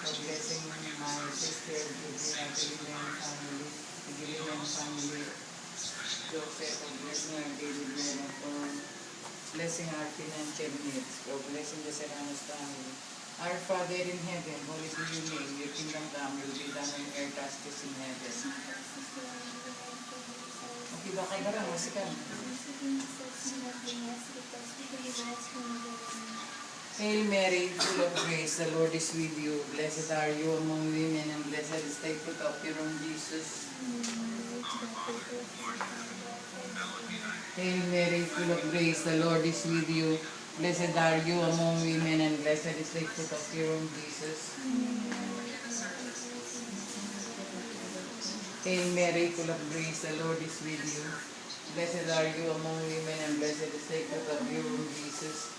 for blessing my sister, Georgina Pilihan family, Pilihan family, Joseph, for blessing our daily bread, and for blessing our financial needs, for blessing the Serranos family. Our Father in heaven, holy be your name, your kingdom come, your will be done on earth as it is in heaven. Okay ba kayo lang, masikan? Hail Mary, full of grace, the Lord is with you. Blessed are you among women, and blessed is the fruit of your womb, Jesus. Hail Mary, full of grace, the Lord is with you. Blessed are you among women, and blessed is the fruit of your womb, Jesus. Hail Mary, full of grace, the Lord is with you. Blessed are you among women, and blessed is the fruit of your womb, Jesus.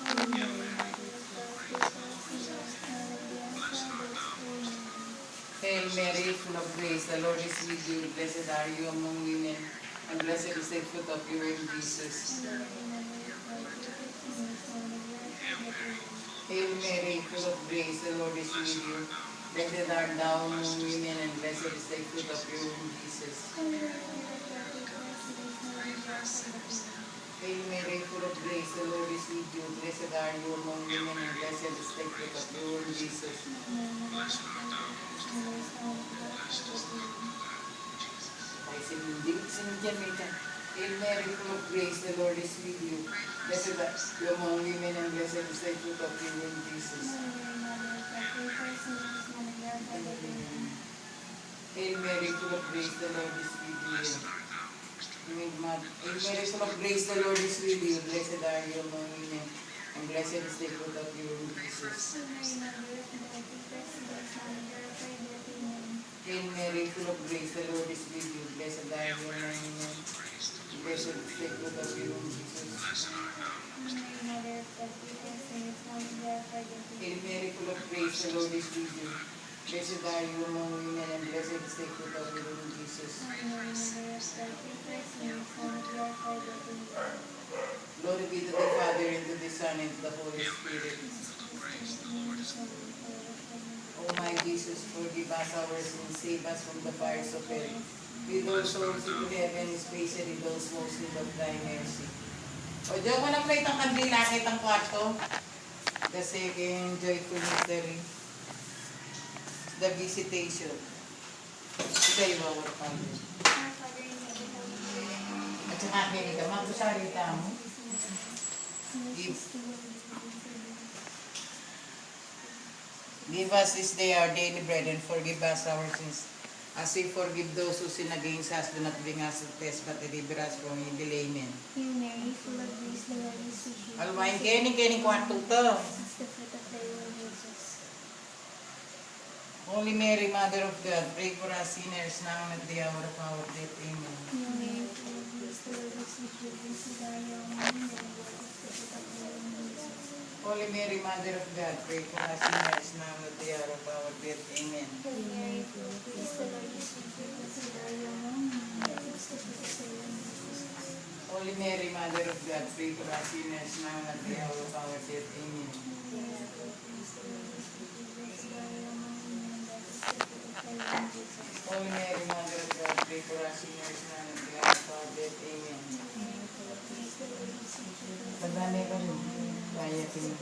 Hail Mary, full of grace, the Lord is with you. Blessed are you among women, and blessed is the fruit of your womb, Jesus. Hail Mary, full of grace, the Lord is with you. Blessed art thou among women, and blessed is the fruit of your womb, Jesus. Hail Mary, full of grace, the Lord is with you. Blessed are you among women, and blessed is the fruit of your womb, Jesus. Hail Mary, full of grace, the Lord is with you. Blessed are you among women, and blessed is the fruit of your womb, Jesus. Hail Mary, full of grace, the Lord is with you. Hail Mary, full of grace, the Lord is with you. Blessed are you among women, and blessed is the fruit of your womb, Jesus. Hail Mary, full of grace, the Lord is with you. Blessed are you among women, and blessed is the fruit of your womb, Jesus. Hail Mary, full of grace, the Lord is with you. Blessed are you among women, and blessed is the fruit of your womb, Jesus. Glory be to the Father, and to the Son, and to the Holy Spirit. O my Jesus, forgive us our sins, save us from the fires of hell. Lead all souls into heaven, especially those most in need of thy mercy. O, diyan ko na plate ang kandila, kitang kwarto. The second joyful mystery, the visitation. Ika yung our Father. At saka akin ka, magpusarita mo. Give us this day our daily bread, and forgive us our sins, as we forgive those who sin against us. Do not bring us to test, but deliver us from evil. Amen. Hail Mary, full of grace, the Lord is with you. Alwain kening kwarto to. Blessed is the fruit of thy womb, Jesus. Holy Mary, Mother of God, pray for us sinners now and at the hour of our death. Amen. Hail Mary, full of grace, the Lord is with you. Blessed are you among women, and blessed is the fruit of thy womb, Jesus. Holy Mary, Mother of God, pray for us sinners now and at the hour of our death. Amen. Hail Mary, full of grace, the Lord is with you. Blessed are you among women, and blessed is the fruit of thy womb, Jesus. Holy Mary, Mother of God, pray for us sinners now and at the hour of our death. Amen. Hail Mary, full of grace, the Lord is with you. Blessed are you among women, and blessed is the fruit of thy womb, Jesus. Holy Mary, Mother of God, pray for us sinners now and at the hour of our death. Amen. Hail Mary, full of grace, the Lord is with you. Pagdami ka rin. Kaya kin.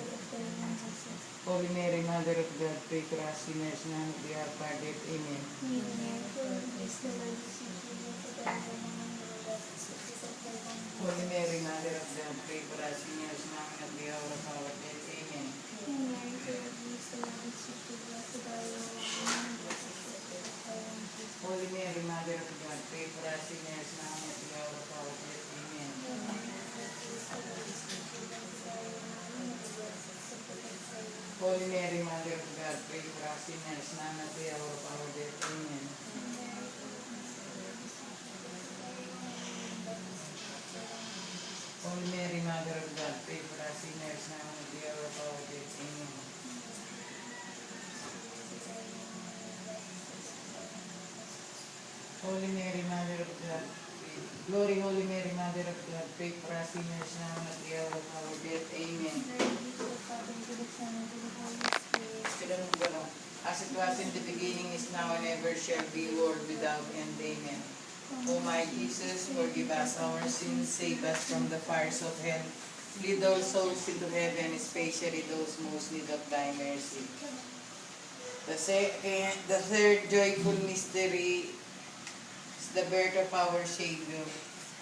Holy Mary, Mother of God, pray for us sinners now and at the hour of our death. Amen. Hail Mary, full of grace, the Lord is with you. Blessed are you among women, and blessed is the fruit of thy womb, Jesus. Holy Mary, Mother of God, pray for us sinners now and at the hour of our death. Amen. Hail Mary, full of grace, the Lord is with you. Blessed are you among women, and blessed is the fruit of thy womb, Jesus. Holy Mary, Mother of God, pray for us sinners now and at the hour of our death. Amen. Hail Mary, full of grace, the Lord is with you. Blessed are you among women, and blessed is the fruit of thy womb. Holy Mary, Mother of God, pray for us sinners now and at the hour of our death. Amen. Hail Mary, full of grace, the Lord is with you. Blessed are you among women, and blessed is the fruit of thy womb, Jesus. Holy Mary, Mother of God, pray for us sinners now and at the hour of our death. Amen. Holy Mary, Mother of God, Glory, Holy Mary, Mother of God, pray for us sinners now and at the hour of our death. Amen. Glory be to the Father, and to the Son, and to the Holy Spirit. Sila nung gano'n. as it was in the beginning, is now, and ever shall be, world without end. Amen. O my Jesus, forgive us our sins, save us from the fires of hell. Lead all souls into heaven, especially those most need of thy mercy. The third joyful mystery is the birth of our Savior.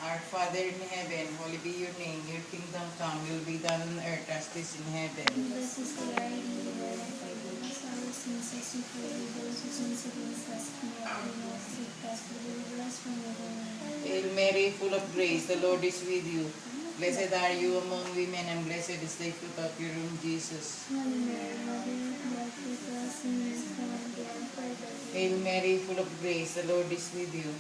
Our Father in heaven, holy be your name. Your kingdom come, your will be done on earth as it is in heaven. Bless us the our daily bread, and forgive us our sins as we forgive those who sin against us. And not lead us into temptation, but deliver us from evil. Amen. Hail Mary, full of grace, the Lord is with you. Blessed are you among women, and blessed is the fruit of your womb, Jesus. Holy Mary, Mother of God, pray for us sinners, now and at the hour of our death. Hail Mary, full of grace, the Lord is with you.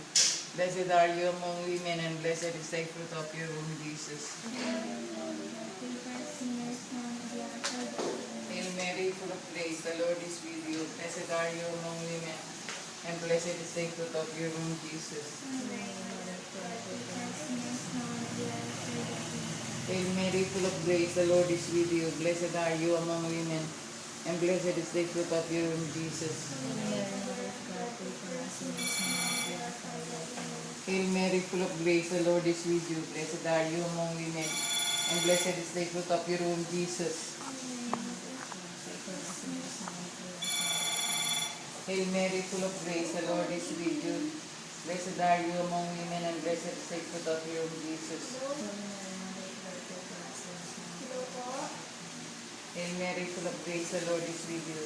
Blessed are you among women, and blessed is the fruit of your womb, Jesus. Holy Mary, Mother of God, pray for us sinners, now and at the hour of our death. Hail Mary, full of grace, the Lord is with you. Blessed are you among women, and blessed is the fruit of your womb, Jesus. Holy Mary, Mother of God, pray for us sinners, now and at the hour of our death. Hail Mary, full of grace, the Lord is with you. Blessed are you among women, and blessed is the fruit of your womb, Jesus. Hail Mary, full of grace, the Lord is with you. Blessed are you among women, and blessed is the fruit of your womb, Jesus. Hail Mary, full of grace, the Lord is with you. Blessed are you among women, and blessed is the fruit of your womb, Jesus. Hail Mary, full of grace, the Lord is with you.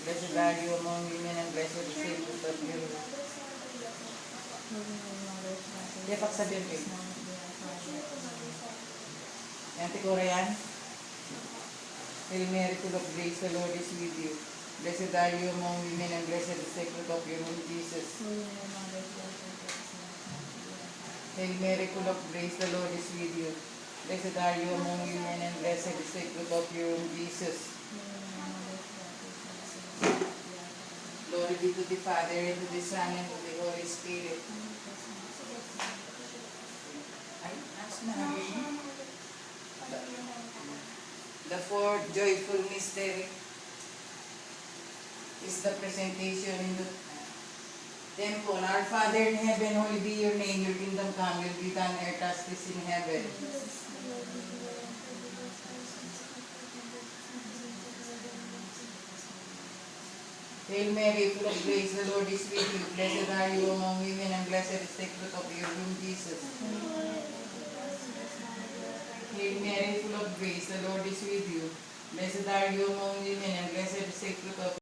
Blessed are you among women, and blessed is the fruit of your womb. Kaya pagsabihan kayo. Yan, tikura yan. Hail Mary, full of grace, the Lord is with you. Blessed are you among women, and blessed is the fruit of your womb, Jesus. Hail Mary, full of grace, the Lord is with you. Blessed are you among women, and blessed is the fruit of your womb, Jesus. Glory be to the Father, and to the Son, and to the Holy Spirit. Ay, nasa na namin? The fourth joyful mystery is the presentation in the temple. Our Father in heaven, holy be your name. Your kingdom come, your will be done on earth as it is in heaven. Hail Mary, full of grace, the Lord is with you. Blessed are you among women, and blessed is the fruit of your womb, Jesus. Hail Mary, full of grace, the Lord is with you. Blessed are you among women, and blessed is the fruit of